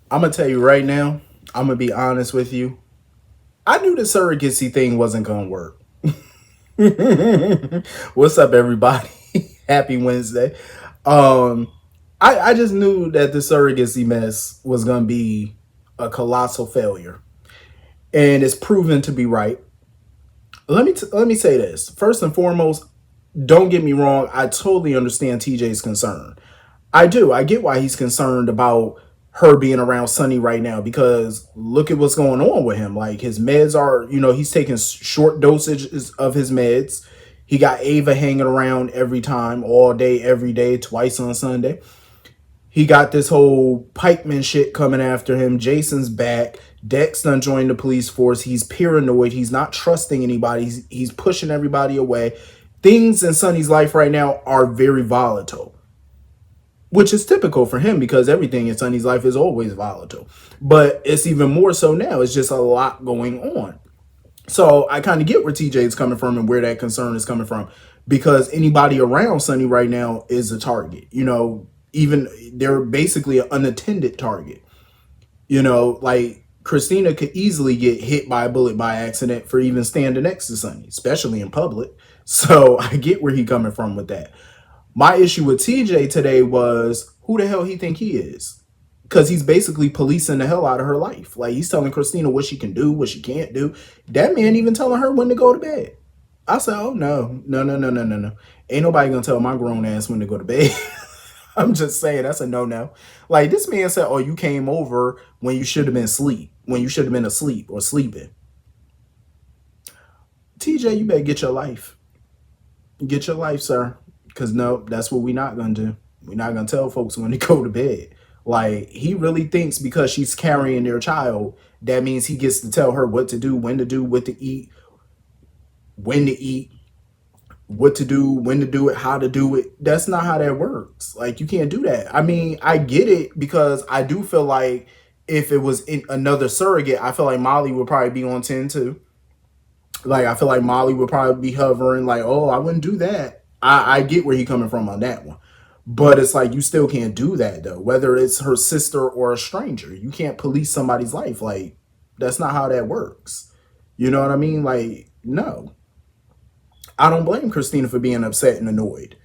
I'm gonna tell you right now. I'm gonna be honest with you. I knew the surrogacy thing wasn't gonna work. What's up, everybody? Happy Wednesday. Um, I just knew that the surrogacy mess was gonna be a colossal failure, and it's proven to be right. Let me say this first and foremost. Don't get me wrong. I totally understand TJ's concern. I do. I get why he's concerned about her being around Sonny right now because look at what's going on with him. Like his meds are, he's taking short dosages of his meds. He got Ava hanging around every time, all day, every day, twice on Sunday. He got this whole pikeman shit coming after him. Jason's back. Dex done joined the police force. He's paranoid. He's not trusting anybody. He's pushing everybody away. Things in Sonny's life right now are very volatile, which is typical for him because everything in Sonny's life is always volatile. But it's even more so now. It's just a lot going on. So I kind of get where TJ is coming from and where that concern is coming from because anybody around Sonny right now is a target. Even they're basically an unattended target. Like Christina could easily get hit by a bullet by accident for even standing next to Sonny, especially in public. So I get where he coming from with that. My issue with TJ today was who the hell he think he is. Because he's basically policing the hell out of her life. Like he's telling Christina what she can do, what she can't do. That man even telling her when to go to bed. I said, oh no, no, no, no, no, no, no. Ain't nobody gonna tell my grown ass when to go to bed. I'm just saying that's a no-no. Like this man said, oh, you came over when you should have been asleep, when you should have been asleep or sleeping. TJ, you better get your life. Get your life, sir. Because no, that's what we're not going to do. We're not going to tell folks when to go to bed. Like, he really thinks because she's carrying their child, that means he gets to tell her what to do, what to eat, when to eat, what to do, when to do it, how to do it. That's not how that works. Like, you can't do that. I mean, I get it because I do feel like if it was in another surrogate, I feel like Molly would probably be on 10 too. Like I feel like Molly would probably be hovering like, oh, I wouldn't do that. I get where he coming from on that one. But it's like you still can't do that though, whether it's her sister or a stranger. You can't police somebody's life. Like that's not how that works. You know what I mean? Like, no. I don't blame Christina for being upset and annoyed.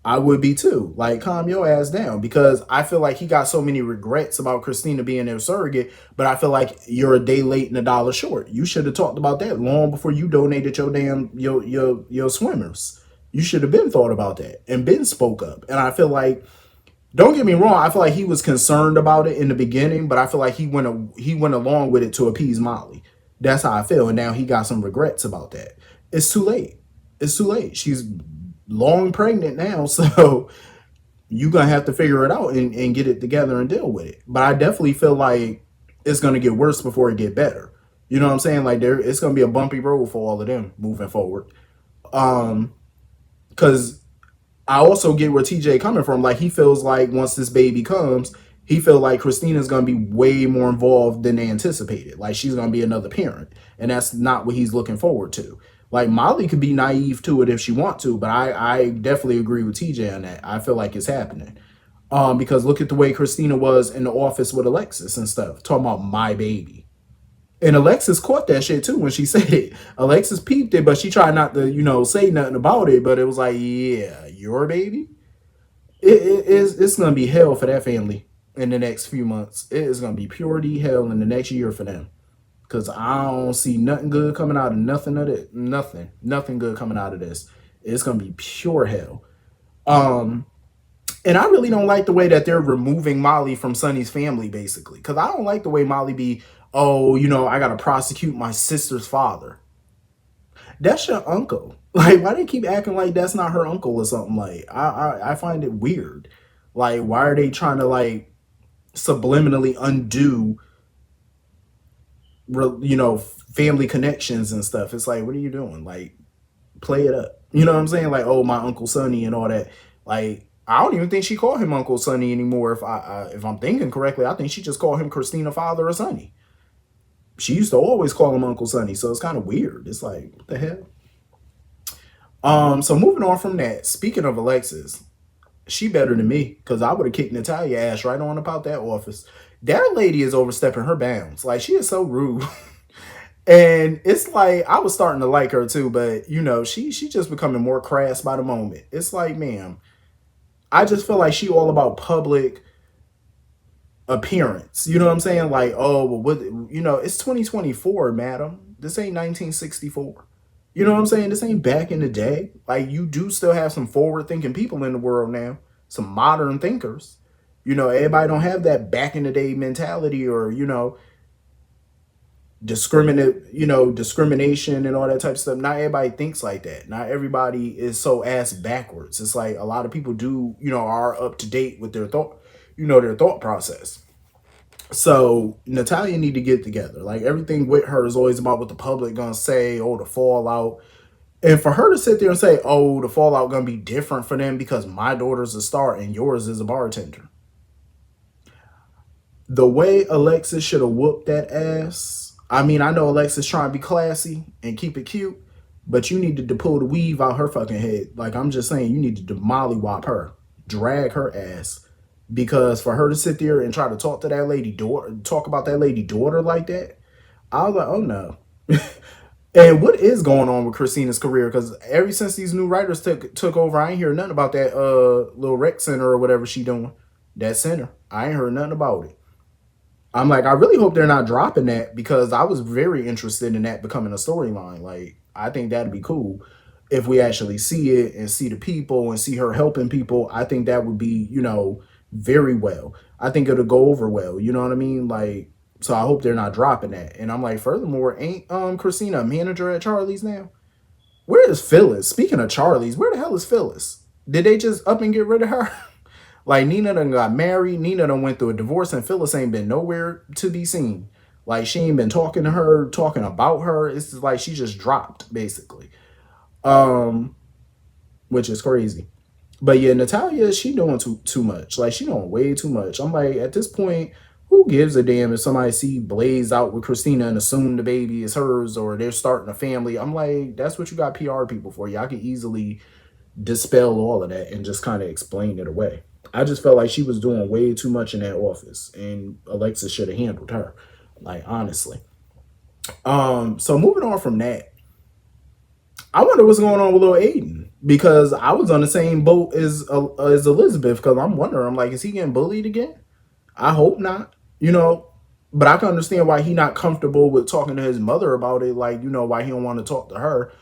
I would be too. Like, calm your ass down because I feel like he got so many regrets about Christina being their surrogate, but I feel like you're a day late and a dollar short. You should have talked about that long before you donated your damn your swimmers. You should have been thought about that and been spoke up. And I feel like, don't get me wrong, I feel like he was concerned about it in the beginning, but I feel like he went along with it to appease Molly. That's how I feel. And now he got some regrets about that. It's too late. It's too late. She's long pregnant now, so you're gonna have to figure it out and get it together and deal with it. But I definitely feel like it's gonna get worse before it get better. You know what I'm saying? Like it's gonna be a bumpy road for all of them moving forward. Because I also get where TJ coming from. Like he feels like once this baby comes, he feel like Christina's gonna be way more involved than they anticipated. Like she's gonna be another parent, and that's not what he's looking forward to. Like Molly could be naive to it if she want to, but I definitely agree with TJ on that. I feel like it's happening. Because look at the way Christina was in the office with Alexis and stuff, talking about my baby. And Alexis caught that shit too when she said it. Alexis peeped it, but she tried not to, say nothing about it. But it was like, yeah, your baby. It's gonna be hell for that family in the next few months. It is gonna be purity hell in the next year for them. Cause I don't see nothing good coming out of nothing of it. Nothing good coming out of this. It's gonna be pure hell. Um, and I really don't like the way that they're removing Molly from Sonny's family, basically. Cause I don't like the way Molly be, oh, I gotta prosecute my sister's father. That's your uncle. Like, why they keep acting like that's not her uncle or something? Like, I find it weird. Like, why are they trying to like subliminally undo family connections and stuff? It's like, what are you doing? Like, play it up. You know what I'm saying? Like, oh, my Uncle Sonny and all that. Like, I don't even think she called him Uncle Sonny anymore. If I'm thinking correctly, I think she just called him Christina Father or Sonny. She used to always call him Uncle Sonny, so it's kind of weird. It's like, what the hell? So moving on from that, speaking of Alexis, she better than me because I would have kicked Natalia ass right on about that office. That lady is overstepping her bounds. Like, she is so rude. And it's like I was starting to like her too, but she just becoming more crass by the moment. It's like, ma'am, I just feel like she all about public appearance. You know what I'm saying? Like, oh, well, it's 2024, madam. This ain't 1964. You know what I'm saying? This ain't back in the day. Like, you do still have some forward thinking people in the world now, some modern thinkers. Everybody don't have that back in the day mentality, or discrimination and all that type of stuff. Not everybody thinks like that. Not everybody is so ass backwards. It's like a lot of people do, are up to date with their thought process. So Natalia need to get together. Like, everything with her is always about what the public gonna say, or the fallout. And for her to sit there and say, "Oh, the fallout gonna be different for them because my daughter's a star and yours is a bartender." The way Alexis should have whooped that ass. I mean, I know Alexis trying to be classy and keep it cute, but you needed to pull the weave out her fucking head. Like, I'm just saying, you need to mollywop her, drag her ass, because for her to sit there and try to talk to that lady daughter, talk about that lady daughter like that, I was like, oh no. And what is going on with Christina's career? Because ever since these new writers took over, I ain't hear nothing about that little rec center or whatever she doing. That center, I ain't heard nothing about it. I'm like, I really hope they're not dropping that, because I was very interested in that becoming a storyline. Like, I think that'd be cool if we actually see it and see the people and see her helping people. I think that would be, very well. I think it'll go over well. You know what I mean? Like, so I hope they're not dropping that. And I'm like, furthermore, ain't Christina a manager at Charlie's now? Where is Phyllis? Speaking of Charlie's, where the hell is Phyllis? Did they just up and get rid of her? Like, Nina done got married. Nina done went through a divorce, and Phyllis ain't been nowhere to be seen. Like, she ain't been talking to her, talking about her. It's just like she just dropped, basically. Um, which is crazy. But yeah, Natalia, she doing too much. Like, she doing way too much. I'm like, at this point, who gives a damn if somebody see Blaze out with Christina and assume the baby is hers, or they're starting a family? I'm like, that's what you got PR people for. Y'all can easily dispel all of that and just kind of explain it away. I just felt like she was doing way too much in that office, and Alexis should have handled her. Like, honestly. So moving on from that, I wonder what's going on with little Aiden, because I was on the same boat as Elizabeth, because I'm wondering, I'm like, is he getting bullied again? I hope not. But I can understand why he not comfortable with talking to his mother about it. Like, why he don't want to talk to her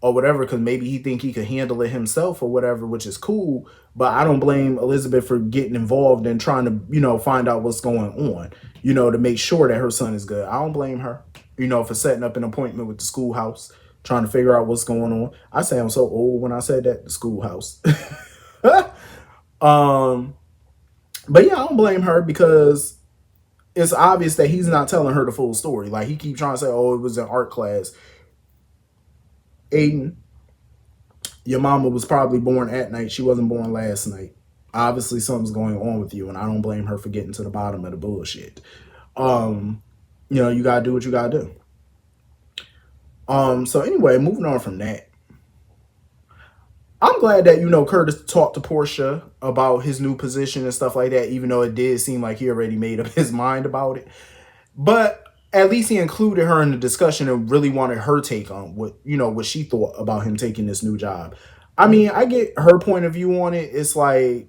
or whatever, because maybe he think he could handle it himself or whatever, which is cool. But I don't blame Elizabeth for getting involved and trying to, find out what's going on, to make sure that her son is good. I don't blame her, for setting up an appointment with the schoolhouse, trying to figure out what's going on. I sound so old when I said that, the schoolhouse. um, but yeah, I don't blame her, because it's obvious that he's not telling her the full story. Like, he keep trying to say, oh, it was an art class. Aiden, your mama was probably born at night. She wasn't born last night. Obviously, something's going on with you, and I don't blame her for getting to the bottom of the bullshit. Um, you gotta do what you gotta do. So anyway, moving on from that, I'm glad that Curtis talked to Portia about his new position and stuff like that. Even though it did seem like he already made up his mind about it, but at least he included her in the discussion and really wanted her take on what she thought about him taking this new job. I mean, I get her point of view on it. It's like,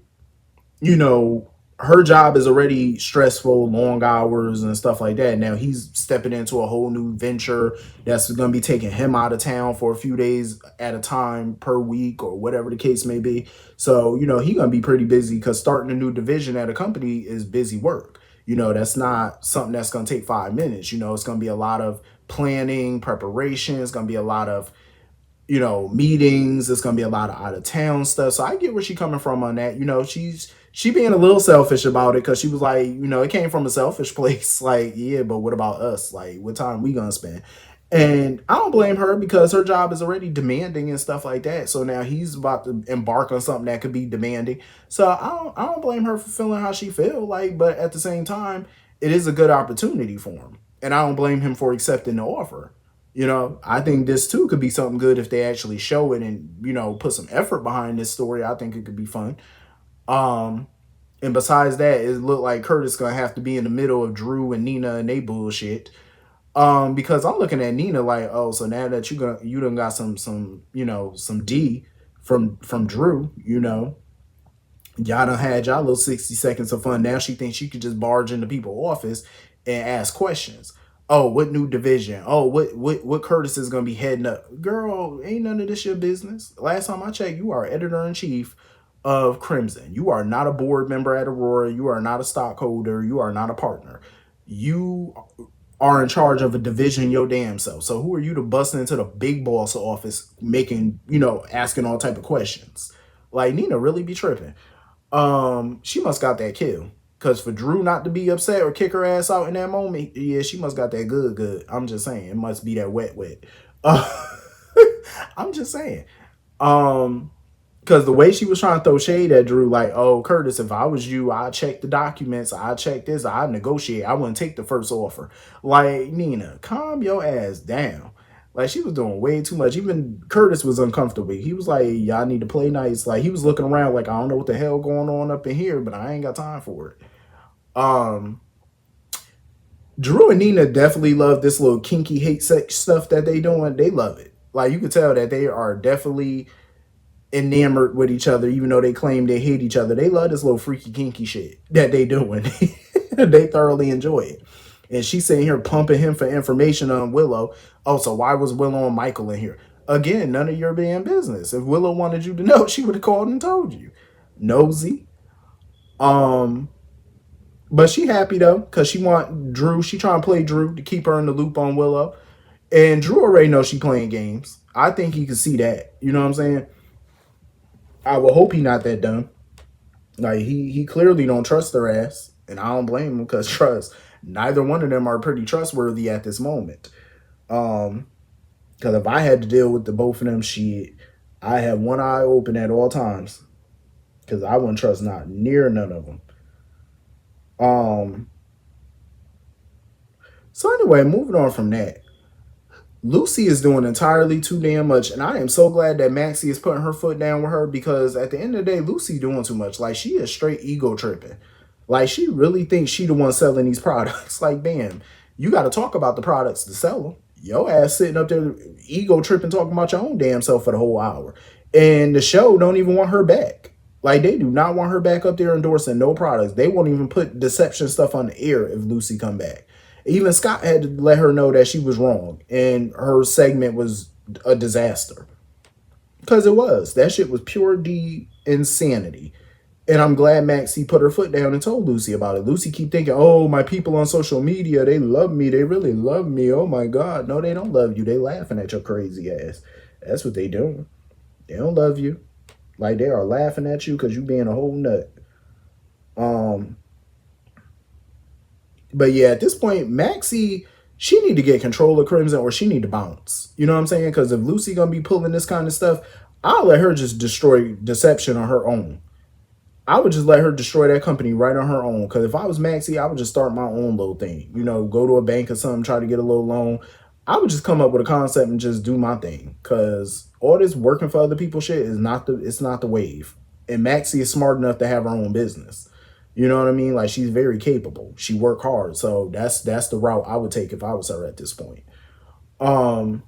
you know, her job is already stressful, long hours and stuff like that. Now he's stepping into a whole new venture that's going to be taking him out of town for a few days at a time per week or whatever the case may be. So, he's going to be pretty busy, because starting a new division at a company is busy work. That's not something that's going to take 5 minutes. It's going to be a lot of planning, preparation. It's going to be a lot of meetings. It's gonna be a lot of out of town stuff. So I get where she's coming from on that. She being a little selfish about it, because she was like, it came from a selfish place. Like, yeah, but what about us? Like, what time we gonna spend? And I don't blame her, because her job is already demanding and stuff like that. So now he's about to embark on something that could be demanding. So I don't blame her for feeling how she feel. Like, but at the same time, it is a good opportunity for him, and I don't blame him for accepting the offer. I think this too could be something good if they actually show it and, put some effort behind this story. I think it could be fun. Um, And besides that, it looked like Curtis gonna have to be in the middle of Drew and Nina and they bullshit. Because I'm looking at Nina like, oh, so now that you done got some some D from Drew, y'all done had y'all little 60 seconds of fun. Now she thinks she could just barge into people's office and ask questions. Oh, what new division? Oh, what Curtis is gonna be heading up? Girl, ain't none of this your business. Last time I checked, you are editor in chief of Crimson. You are not a board member at Aurora. You are not a stockholder. You are not a partner. You are in charge of a division your damn self. So who are you to bust into the big boss office making, asking all type of questions? Like Nina really be tripping. She must got that kill. Cause for Drew not to be upset or kick her ass out in that moment, yeah, she must got that good. I'm just saying, it must be that wet. Uh, I'm just saying. Um, because the way she was trying to throw shade at Drew, like, oh, Curtis, if I was you, I'd check the documents, I'd check this, I'd negotiate, I wouldn't take the first offer. Like, Nina, calm your ass down. Like, she was doing way too much. Even Curtis was uncomfortable. He was like, y'all need to play nice. Like, he was looking around like, I don't know what the hell going on up in here, but I ain't got time for it. Um, Drew and Nina definitely love this little kinky hate sex stuff that they doing. They love it. Like, you could tell that they are definitely enamored with each other, even though they claim they hate each other. They love this little freaky kinky shit that they doing. They thoroughly enjoy it. And she's sitting here pumping him for information on Willow. Oh, so why was Willow and Michael in here? Again, none of your damn business. If Willow wanted you to know, she would have called and told you. Nosy. Um, but she happy though, because she want Drew. She trying to play Drew to keep her in the loop on Willow. And Drew already knows she playing games. I think he can see that. You know what I'm saying? I will hope he not that dumb. Like he clearly don't trust their ass, and I don't blame him because trust neither one of them are pretty trustworthy at this moment. Because if I had to deal with the both of them, shit, I have one eye open at all times because I wouldn't trust not near none of them. Um. So anyway, moving on from that, Lucy is doing entirely too damn much, and I am so glad that Maxie is putting her foot down with her because at the end of the day, Lucy doing too much. Like she is straight ego tripping. Like she really thinks she the one selling these products. Like, bam, you got to talk about the products to sell them. Your ass sitting up there ego tripping, talking about your own damn self for the whole hour, and the show don't even want her back. Like they do not want her back up there endorsing no products. They won't even put deception stuff on the air if Lucy come back. Even Scott had to let her know that she was wrong and her segment was a disaster. Because it was. That shit was pure D insanity. And I'm glad Maxie put her foot down and told Lucy about it. Lucy keep thinking, oh, my people on social media, they love me. They really love me. Oh my God. No, they don't love you. They laughing at your crazy ass. That's what they doing. They don't love you. Like they are laughing at you because you being a whole nut. Um, But yeah, at this point, Maxie, she need to get control of Crimson or she need to bounce. You know what I'm saying? Because if Lucy gonna be pulling this kind of stuff, I'll let her just destroy Deception on her own. I would just let her destroy that company right on her own. Because if I was Maxie, I would just start my own little thing. You know, go to a bank or something, try to get a little loan. I would just come up with a concept and just do my thing. Because all this working for other people shit is not the wave. And Maxie is smart enough to have her own business. You know what I mean? Like she's very capable. She worked hard. So that's the route I would take if I was her at this point. Um,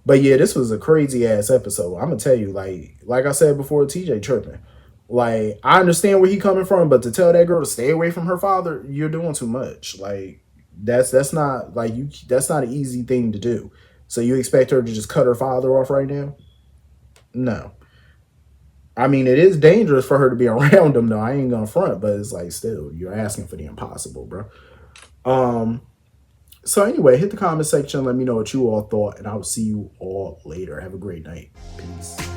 but yeah, this was a crazy ass episode. I'm gonna tell you, like I said before, TJ tripping. Like I understand where he coming from, but to tell that girl to stay away from her father, you're doing too much. Like that's not like you. That's not an easy thing to do. So you expect her to just cut her father off right now? No. I mean, it is dangerous for her to be around him, though. I ain't gonna front, but it's like still, you're asking for the impossible, bro. Um. So anyway, hit the comment section. Let me know what you all thought, and I will see you all later. Have a great night. Peace.